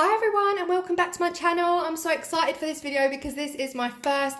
Hi everyone and welcome back to my channel. I'm so excited for this video because this is my first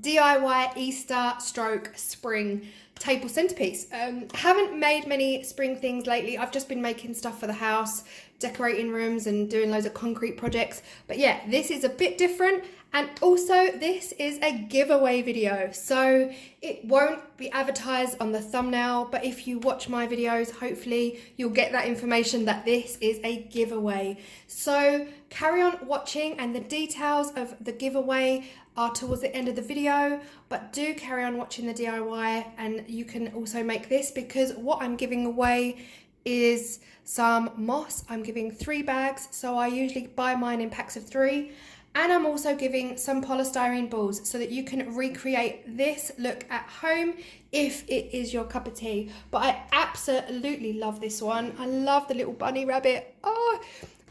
DIY Easter stroke spring table centerpiece. Haven't made many spring things lately. I've just been making stuff for the house, decorating rooms and doing loads of concrete projects. But yeah, this is a bit different, and also this is a giveaway video. So it won't be advertised on the thumbnail, but if you watch my videos, hopefully you'll get that information that this is a giveaway. So carry on watching, and the details of the giveaway are towards the end of the video, but do carry on watching the DIY and you can also make this, because what I'm giving away is some moss. I'm giving 3 bags, so I usually buy mine in packs of 3, and I'm also giving some polystyrene balls so that you can recreate this look at home if it is your cup of tea. But I absolutely love this one. I love the little bunny rabbit. Oh,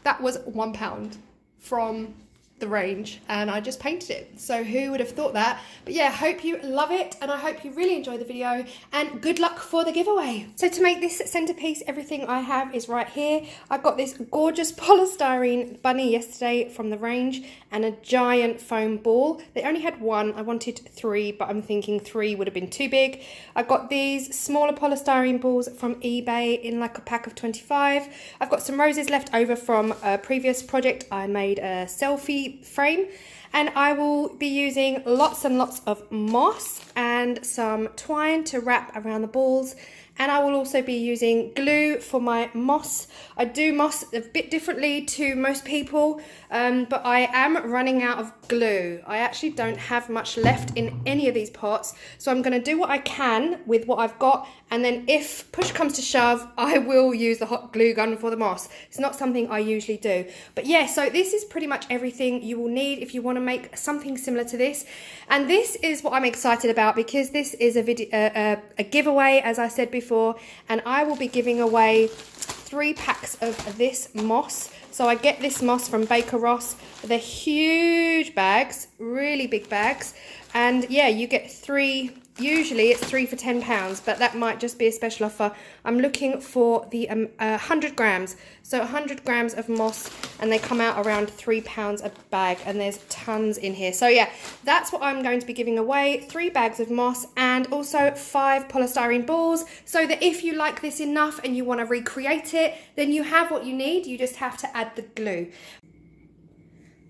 that was £1 from the range and I just painted it, so who would have thought that? But yeah, hope you love it and I hope you really enjoy the video, and good luck for the giveaway. So to make this centerpiece, everything I have is right here. I got this gorgeous polystyrene bunny yesterday from the range and a giant foam ball. They only had 1, I wanted 3, but I'm thinking 3 would have been too big. I got these smaller polystyrene balls from eBay in like a pack of 25. I've got some roses left over from a previous project. I made a selfie frame, and I will be using lots and lots of moss and some twine to wrap around the balls, and I will also be using glue for my moss. I do moss a bit differently to most people, but I am running out of glue. I actually don't have much left in any of these pots, so I'm going to do what I can with what I've got, and then if push comes to shove, I will use the hot glue gun for the moss. It's not something I usually do. But yeah, so this is pretty much everything you will need if you want to make something similar to this. And this is what I'm excited about, because this is a giveaway, as I said before, and I will be giving away 3 packs of this moss. So I get this moss from Baker Ross. They're huge bags, really big bags, and yeah, you get 3. Usually it's 3 for £10, but that might just be a special offer. I'm looking for the 100 grams. So 100 grams of moss, and they come out around £3 a bag, and there's tons in here. So yeah, that's what I'm going to be giving away. 3 bags of moss and also 5 polystyrene balls, so that if you like this enough and you want to recreate it, then you have what you need. You just have to add the glue.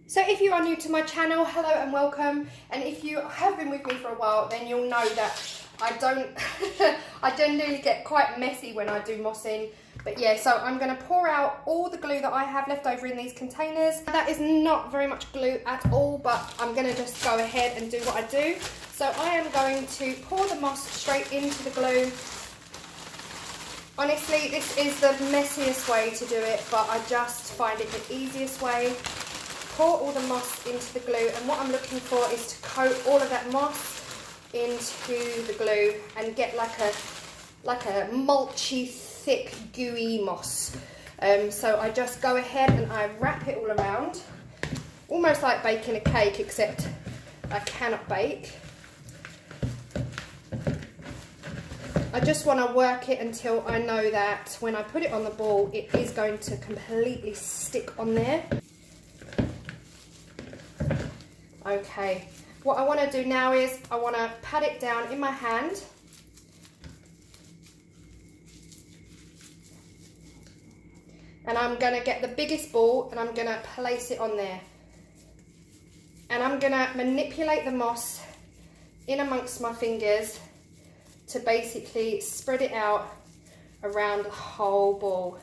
So if you are new to my channel, hello and welcome, and if you have been with me for a while, then you'll know that I generally get quite messy when I do mossing. But yeah, so I'm going to pour out all the glue that I have left over in these containers. That is not very much glue at all, but I'm going to just go ahead and do what I do. So I am going to pour the moss straight into the glue. Honestly, this is the messiest way to do it, but I just find it the easiest way. Pour all the moss into the glue, and what I'm looking for is to coat all of that moss into the glue and get like a mulchy, thick, gooey moss. So I just go ahead and I wrap it all around, almost like baking a cake, except I cannot bake. I just want to work it until I know that when I put it on the ball, it is going to completely stick on there. Okay, what I want to do now is I want to pat it down in my hand. And I'm going to get the biggest ball and I'm going to place it on there. And I'm going to manipulate the moss in amongst my fingers to basically spread it out around the whole ball.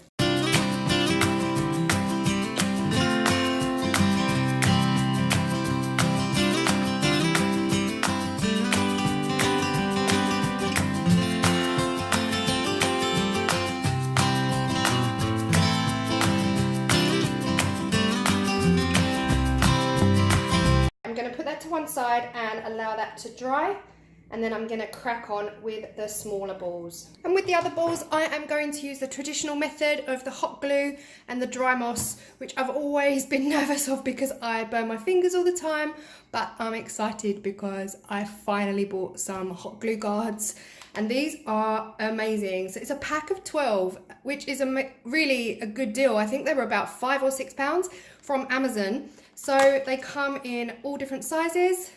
To one side and allow that to dry, and then I'm going to crack on with the smaller balls. And with the other balls, I am going to use the traditional method of the hot glue and the dry moss, which I've always been nervous of because I burn my fingers all the time, but I'm excited because I finally bought some hot glue guards and these are amazing. So it's a pack of 12, which is really a good deal. I think they were about £5 or £6 from Amazon. So they come in all different sizes,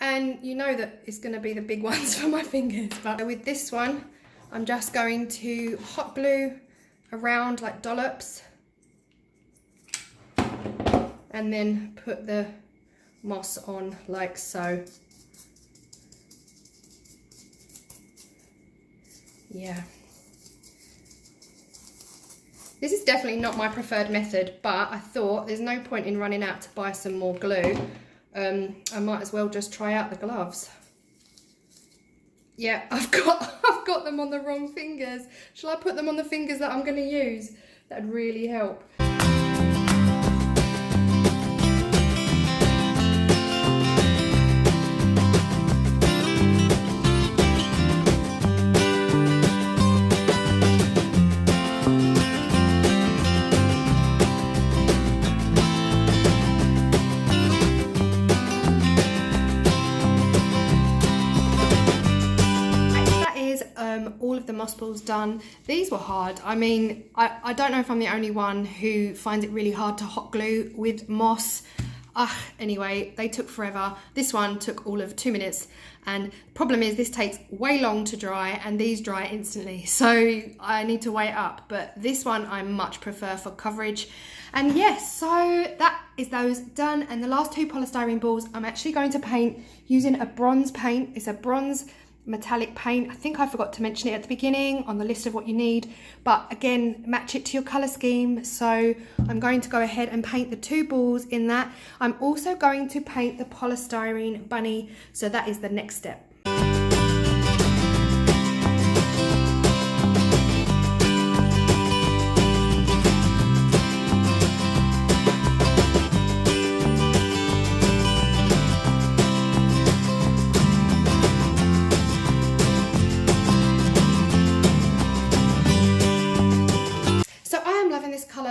and you know that it's going to be the big ones for my fingers. But with this one, I'm just going to hot glue around like dollops, and then put the moss on like so. Yeah. This is definitely not my preferred method, but I thought there's no point in running out to buy some more glue. I might as well just try out the gloves. Yeah, I've got them on the wrong fingers. Shall I put them on the fingers that I'm going to use? That'd really help. All of the moss balls done. These were hard. I mean, I don't know if I'm the only one who finds it really hard to hot glue with moss. Anyway, they took forever. This one took all of 2 minutes, and the problem is this takes way long to dry, and these dry instantly, so I need to wait up. But this one I much prefer for coverage. And yes, so that is those done. And the last 2 polystyrene balls I'm actually going to paint using a bronze paint. It's a bronze metallic paint. I think I forgot to mention it at the beginning on the list of what you need, but again, match it to your color scheme. So I'm going to go ahead and paint the 2 balls in that. I'm also going to paint the polystyrene bunny, so that is the next step.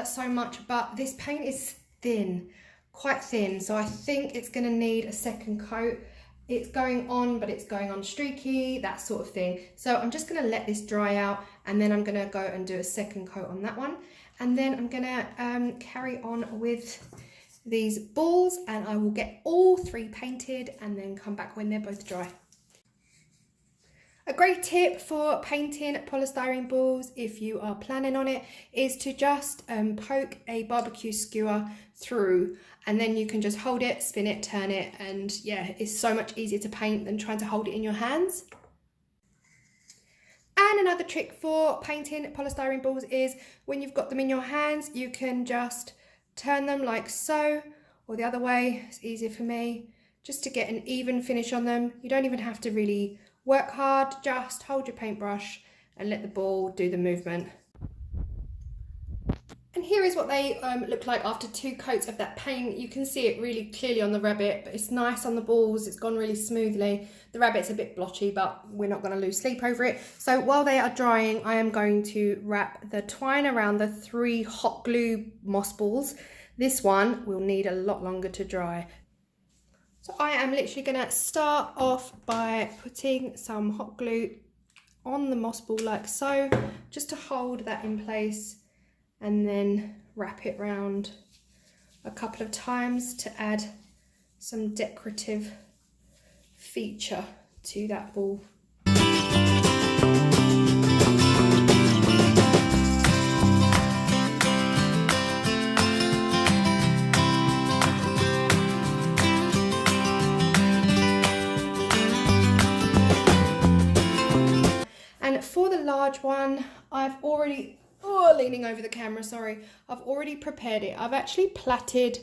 So much, but this paint is thin, quite thin, so I think it's going to need a second coat. It's going on, but it's going on streaky, that sort of thing. So I'm just going to let this dry out, and then I'm going to go and do a second coat on that one, and then I'm going to carry on with these balls, and I will get all 3 painted and then come back when they're both dry. A great tip for painting polystyrene balls, if you are planning on it, is to just poke a barbecue skewer through, and then you can just hold it, spin it, turn it, and yeah, it's so much easier to paint than trying to hold it in your hands. And another trick for painting polystyrene balls is when you've got them in your hands, you can just turn them like so, or the other way. It's easier for me, just to get an even finish on them. You don't even have to really work hard, just hold your paintbrush and let the ball do the movement. And here is what they look like after 2 coats of that paint. You can see it really clearly on the rabbit, but it's nice on the balls. It's gone really smoothly. The rabbit's a bit blotchy, but we're not going to lose sleep over it. So while they are drying, I am going to wrap the twine around the 3 hot glue moss balls. This one will need a lot longer to dry. So I am literally going to start off by putting some hot glue on the moss ball like so, just to hold that in place, and then wrap it round a couple of times to add some decorative feature to that ball. And for the large one, I've already, leaning over the camera, sorry, I've already prepared it. I've actually plaited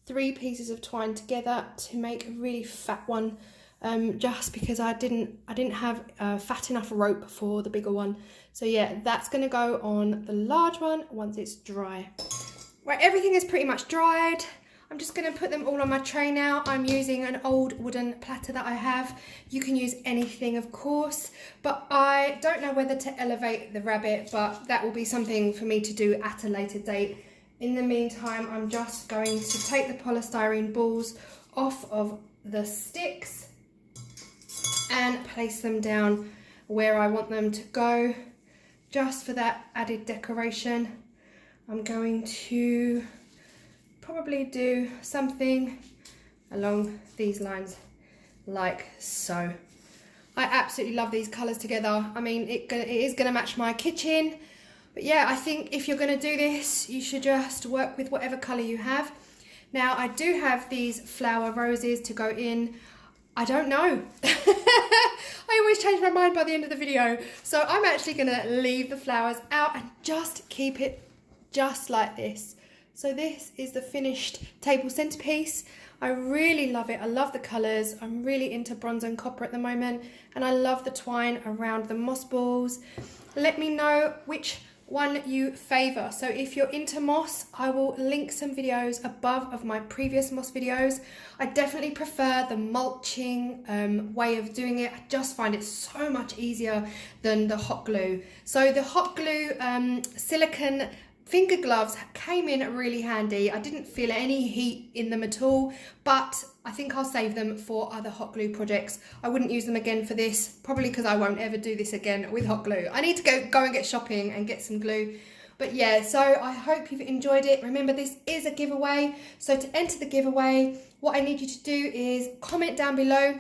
3 pieces of twine together to make a really fat one, just because I didn't have fat enough rope for the bigger one. So yeah, that's going to go on the large one once it's dry. Right, everything is pretty much dried. I'm just going to put them all on my tray now. I'm using an old wooden platter that I have. You can use anything, of course, but I don't know whether to elevate the rabbit, but that will be something for me to do at a later date. In the meantime, I'm just going to take the polystyrene balls off of the sticks and place them down where I want them to go. Just for that added decoration, I'm going to probably do something along these lines, like so. I absolutely love these colours together. I mean, it is going to match my kitchen. But yeah, I think if you're going to do this, you should just work with whatever colour you have. Now, I do have these flower roses to go in. I don't know. I always change my mind by the end of the video. So I'm actually going to leave the flowers out and just keep it just like this. So this is the finished table centerpiece. I really love it. I love the colours. I'm really into bronze and copper at the moment. And I love the twine around the moss balls. Let me know which one you favour. So if you're into moss, I will link some videos above of my previous moss videos. I definitely prefer the mulching way of doing it. I just find it so much easier than the hot glue. So the hot glue silicone finger gloves came in really handy. I didn't feel any heat in them at all, but I think I'll save them for other hot glue projects. I wouldn't use them again for this, probably because I won't ever do this again with hot glue. I need to go and get shopping and get some glue. But yeah, so I hope you've enjoyed it. Remember, this is a giveaway. So to enter the giveaway, what I need you to do is comment down below,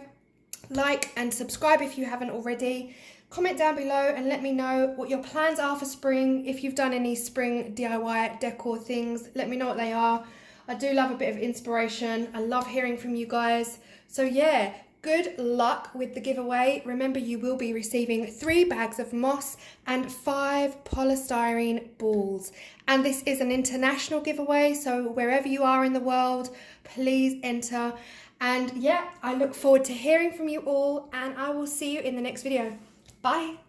like and subscribe if you haven't already. Comment down below and let me know what your plans are for spring. If you've done any spring DIY decor things, let me know what they are. I do love a bit of inspiration. I love hearing from you guys. So yeah, good luck with the giveaway. Remember, you will be receiving 3 bags of moss and 5 polystyrene balls. And this is an international giveaway, so wherever you are in the world, please enter. And yeah, I look forward to hearing from you all, and I will see you in the next video. Bye.